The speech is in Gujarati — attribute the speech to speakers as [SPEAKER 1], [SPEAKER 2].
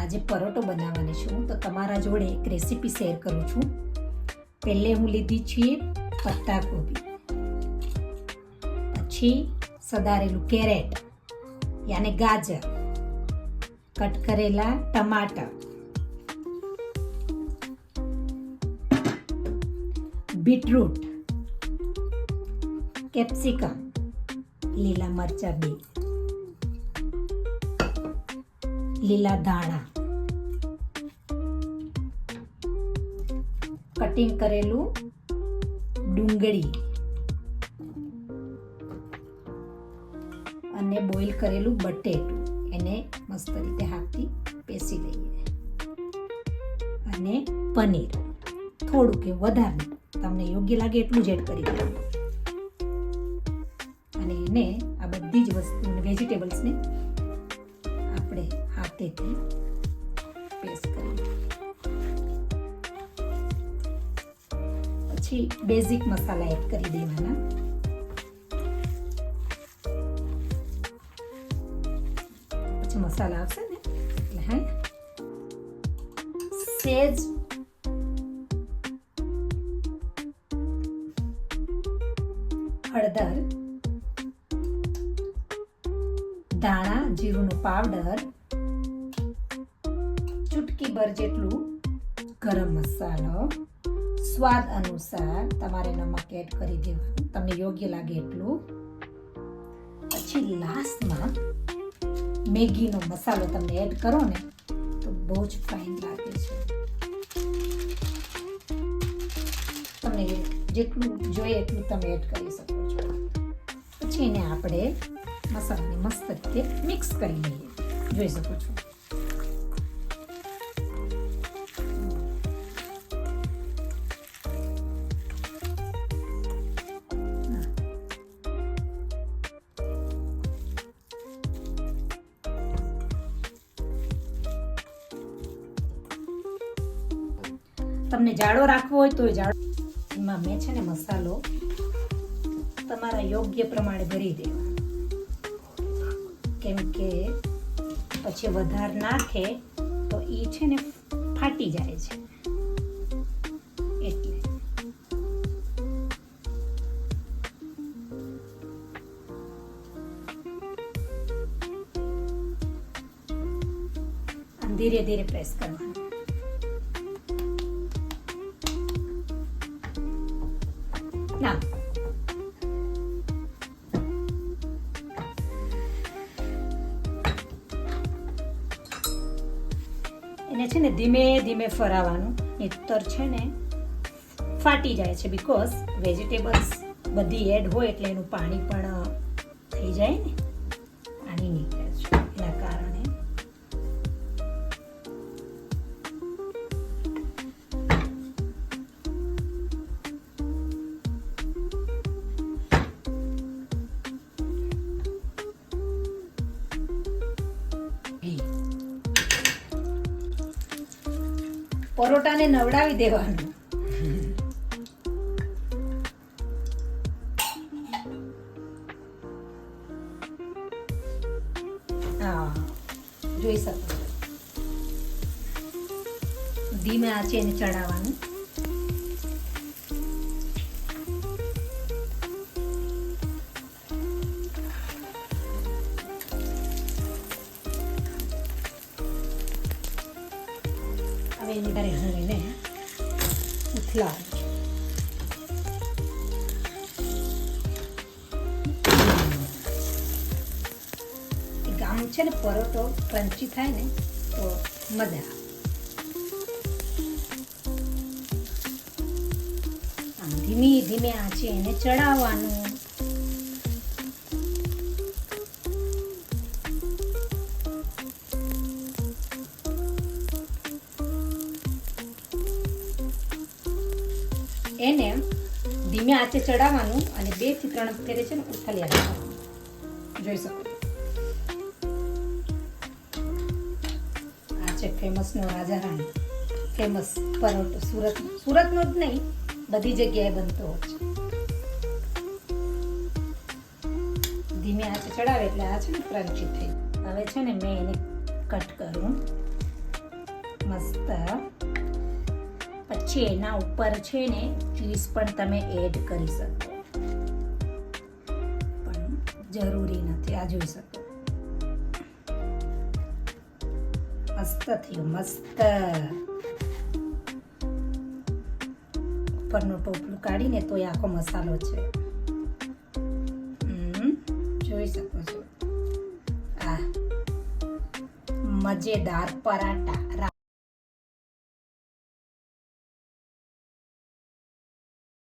[SPEAKER 1] આજે પરોઠો બનાવવાની છું, તો તમારા જોડે એક રેસીપી શેર કરું છું. પહેલે હું લીધી છે પત્તા કોબી, પછી સદારેલું કેરેટ યાને ગાજર, કટ કરેલા ટમાટર, બીટરૂટ, કેપ્સિકમ, લીલા મરચાં 2, લીલા ધાણા, કટિંગ કરેલું ડુંગળી અને બોઇલ કરેલું બટેટું. એને મસ્ત રીતે હાથથી પેસી લઈએ. અને પનીર થોડું કે વધારે તમને યોગ્ય લાગે એટલું જ એડ કરી દેવાનું. અને એને આ બધી જ વસ્તુ વેજીટેબલ્સને આપણે હાથેથી પેસ્ટ કરીએ. પછી બેઝિક મસાલા એડ કરી દેવાના. પછી મસાલા આવશે ને એટલે હા સેજ હળદર, ધાણા જીરુંનો પાવડર, ચૂટકી ભર જેટલું ગરમ મસાલો, સ્વાદ અનુસાર તમારે નમક એડ કરી દેવાનું, તમને યોગ્ય લાગે એટલું. પછી લાસ્ટમાં મેગીનો મસાલો તમે એડ કરો ને તો બહુ જ ફાઇન લાગે છે. તમને જેટલું જોઈએ એટલું તમે એડ કરી શકો છો. પછી એને આપણે મસાલાને મસ્ત રીતે મિક્સ કરી લઈએ. જોઈ શકો છો. તમને જાડો રાખવો હોય તો જાડો. એમાં મેં છે ને મસાલો તમારા યોગ્ય પ્રમાણે ભરી દેવાનો, કેમ કે પછી વધારે નાખે તો એ છે ને ફાટી જાય છે. એટલે ધીરે ધીરે પ્રેસ કરવાનું. ના એને છે ને ધીમે ધીમે ફરાવાનું, નહીંતર છે ને ફાટી જાય છે. બીકોઝ વેજીટેબલ્સ બધી એડ હોય એટલે એનું પાણી પણ થઈ જાય ને, પાણી નીકળે છે એના કારણે. પરોટાને નવડાવી દેવાનું. હા, જોઈ શકો છો. ધીમે આંચે એને ચડાવવાનું. હવે એની ઘરે હું એને ઉથલાવું. આમ છે ને પરોઠો ક્રન્ચી થાય ને તો મજા આવે. આમ ધીમે ધીમે આંચે એને ચડાવવાનું. એને ધીમે આંચે ચડાવવાનું અને 2 થી 3 ફેરે છે ને ઉથલિયા રાખવાનું. જોઈ શકો. આ છે ફેમસનો રાજા રાણી, ફેમસ પરોઠો સુરતનો જ નહીં, બધી જગ્યાએ બનતો હોય છે. ધીમે આંચે ચડાવે એટલે આ છે ને ક્રન્ચી થઈ. હવે છે ને મેં એને કટ કરું. મસ્ત. પછી એના ઉપર છે ને ચીઝ પણ તમે એડ કરી શકો, પણ જરૂરી નથી. આ જોઈ શકો, મસ્ત થયું, મસ્ત. ઉપરનું ટોપલું કાઢીને તો એ આખો મસાલો છે. જોઈ શકો છો. આ મજેદાર પરાઠા